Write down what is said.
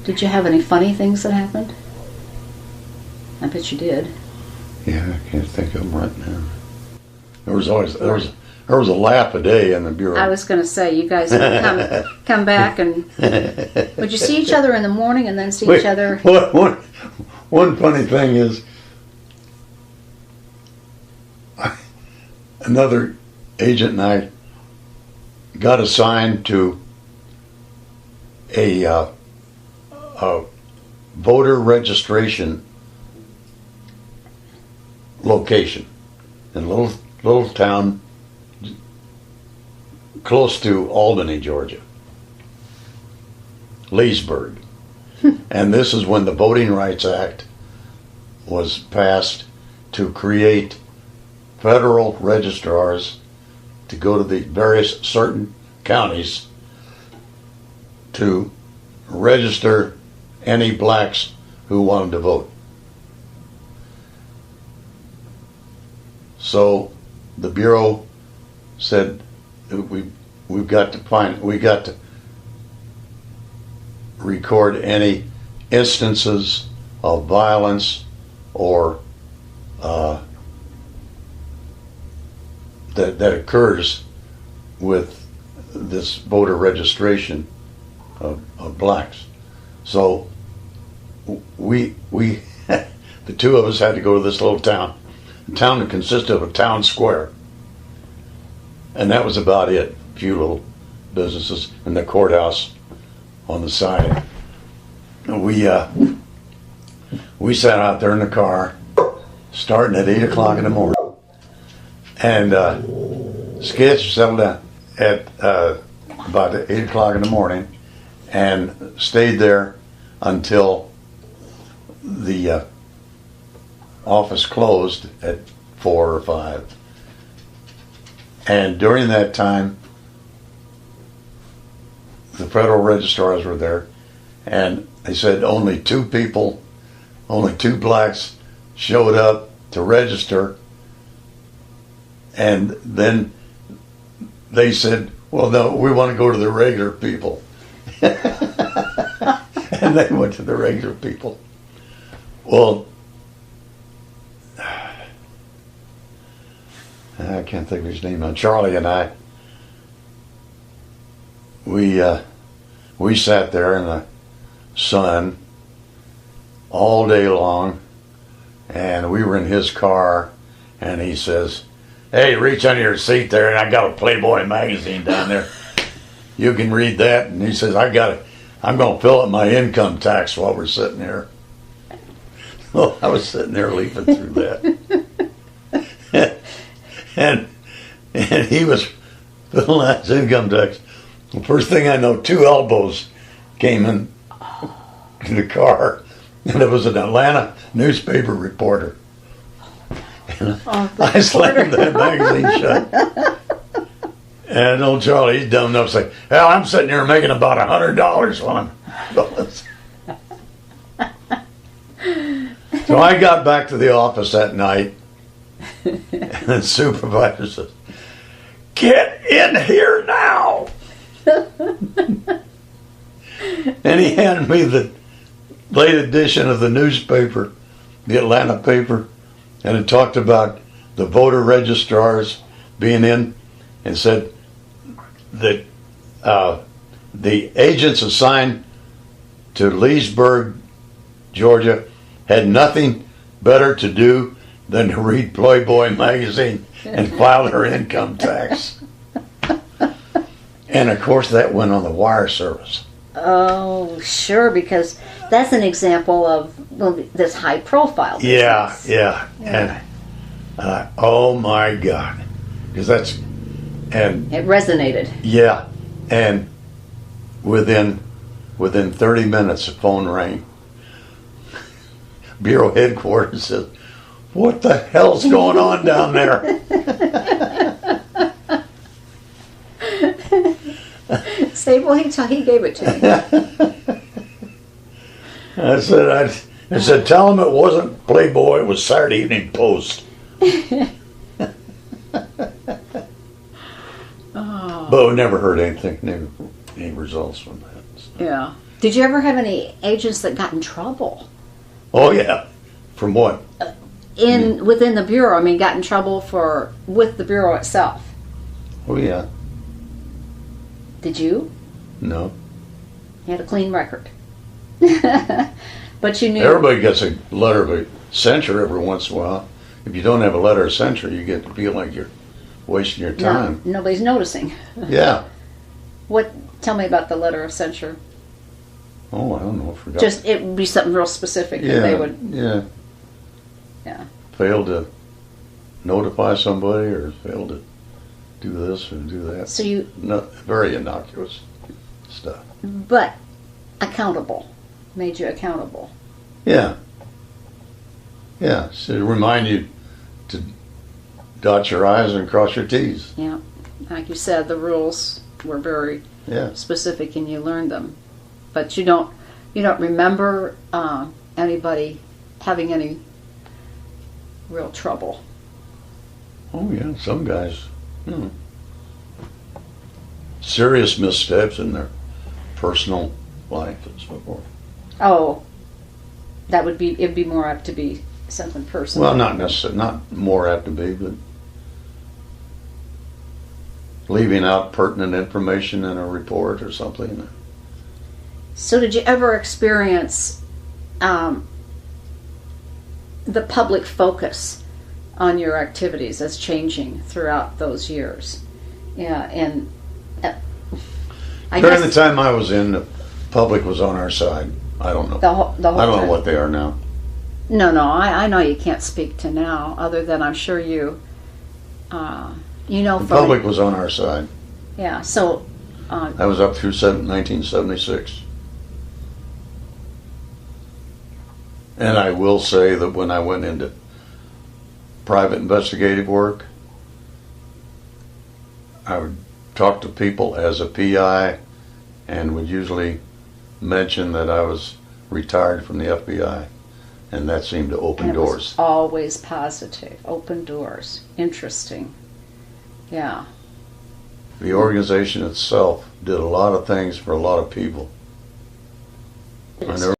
Did you have any funny things that happened? I bet you did. Yeah, I can't think of them right now. There was a laugh a day in the bureau. I was going to say, you guys would come back and would you see each other in the morning and then see each other? One funny thing is, another agent and I got assigned to a voter registration location in a little town close to Albany, Georgia. Leesburg. And this is when the Voting Rights Act was passed to create federal registrars to go to the various certain counties to register any blacks who wanted to vote. So the Bureau said we've got to record any instances of violence or that occurs with this voter registration of blacks. So we the two of us had to go to this little town. The town consisted of a town square, and that was about it. A few little businesses and the courthouse on the side. And we sat out there in the car, starting at 8 o'clock in the morning, and sketch settled down at about 8 o'clock in the morning, and stayed there until the office closed at 4 or 5. And during that time, the federal registrars were there, and they said only 2 blacks showed up to register. And then they said, well, no, we want to go to the regular people. And they went to the regular people. Well, I can't think of his name now. Charlie and I, we sat there in the sun all day long, and we were in his car, and he says, hey, reach under your seat there, and I got a Playboy magazine down there. You can read that. And he says, I'm going to fill up my income tax while we're sitting here. Well, I was sitting there leafing through that. and he was filling out his income tax. The first thing I know, 2 elbows came in the car, and it was an Atlanta newspaper reporter. I slammed that magazine shut. And old Charlie, he's dumb enough to say, hell, I'm sitting here making about $100 while I'm So I got back to the office that night, and the supervisor says, get in here now. And he handed me the late edition of the newspaper, the Atlanta paper, and it talked about the voter registrars being in, and said that the agents assigned to Leesburg, Georgia, had nothing better to do than to read Playboy magazine and file their income tax. And of course that went on the wire service. Oh, sure, because that's an example of this high profile business. Yeah. And oh my God, because and it resonated. Yeah, and within 30 minutes the phone rang. Bureau headquarters said, what the hell's going on down there? Say, well, he gave it to me. I said, tell him it wasn't Playboy, it was Saturday Evening Post. Oh. But we never heard anything, any results from that. So. Yeah. Did you ever have any agents that got in trouble Oh yeah. From what? within the bureau? I mean, got in trouble with the bureau itself. Oh yeah. Did you? No. You had a clean record. But you knew. Everybody gets a letter of censure every once in a while. If you don't have a letter of censure, you get to feel like you're wasting your time. No, nobody's noticing. Yeah. Tell me about the letter of censure. Oh, I don't know. I forgot. Just it would be something real specific that they would. Yeah. Yeah. Failed to notify somebody, or failed to do this or do that. So you. Very innocuous stuff. But accountable. Made you accountable. Yeah. Yeah. So to remind you to dot your I's and cross your T's. Yeah. Like you said, the rules were very specific, and you learned them. But you don't remember anybody having any real trouble. Oh yeah, some guys, serious missteps in their personal life and so forth. Oh, it'd be more apt to be something personal. Well, not necessarily, not more apt to be, but leaving out pertinent information in a report or something. So did you ever experience the public focus on your activities as changing throughout those years? Yeah, and during the time I was in, the public was on our side. I don't know. The whole I don't time. know what they are now. No, I know you can't speak to now, other than I'm sure you know. The public was on our side. Yeah, so. I was up through 1976. And I will say that when I went into private investigative work, I would talk to people as a PI and would usually mention that I was retired from the FBI, and that seemed to open doors. It was always positive, open doors. Interesting. Yeah. The organization itself did a lot of things for a lot of people. I never